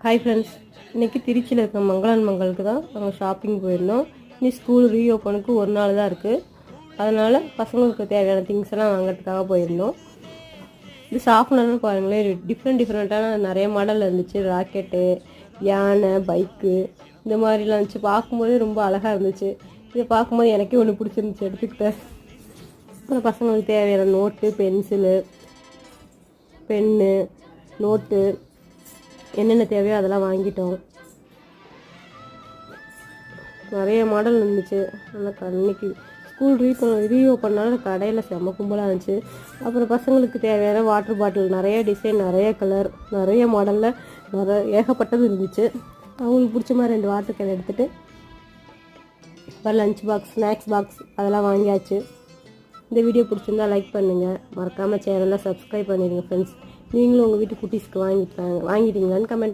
Hi friends, இன்றைக்கி திருச்சியில் இருக்க மங்களன் மங்களுக்கு தான் நாங்கள் ஷாப்பிங் போயிருந்தோம். இன்னும் ஸ்கூல் ரீஓப்பனுக்கு ஒரு நாள் தான் இருக்குது. அதனால் பசங்களுக்கு தேவையான திங்ஸ் எல்லாம் வாங்கிறதுக்காக போயிருந்தோம். இது ஷார்ப்னர்னு பாருங்களேன், டிஃப்ரெண்ட்டான நிறைய மாடல் இருந்துச்சு. ராக்கெட்டு, யானை, பைக்கு இந்த மாதிரிலாம் இருந்துச்சு. பார்க்கும்போது ரொம்ப அழகாக இருந்துச்சு. இதை பார்க்கும்போது எனக்கே ஒன்று பிடிச்சிருந்துச்சு, எடுத்துக்கிட்டேன். அப்புறம் பசங்களுக்கு தேவையான நோட்டு, பென்சிலு, பென்னு, நோட்டு என்னென்ன தேவையோ அதெல்லாம் வாங்கிட்டோம். நிறைய மாடல் இருந்துச்சு. நல்லா அன்னைக்கு ஸ்கூல் ரீஓப்பன்னால கடையில் செம்ம கும்பலாக இருந்துச்சு. அப்புறம் பசங்களுக்கு தேவையான வாட்டர் பாட்டில், நிறைய டிசைன், நிறைய கலர், நிறைய மாடலில் நிறைய ஏகப்பட்டது இருந்துச்சு. அவங்களுக்கு பிடிச்ச மாதிரி 2 வாட்டர் கேன் எடுத்துகிட்டு அப்புறம் லஞ்ச் பாக்ஸ், ஸ்நாக்ஸ் பாக்ஸ் அதெல்லாம் வாங்கியாச்சு. இந்த வீடியோ பிடிச்சிருந்தா லைக் பண்ணுங்கள், மறக்காமல் சேனலை சப்ஸ்கிரைப் பண்ணிடுங்க ஃப்ரெண்ட்ஸ். நீங்களும் உங்கள் வீட்டு குட்டீஸ்க்கு வாங்கிட்டீங்களான்னு கமெண்ட்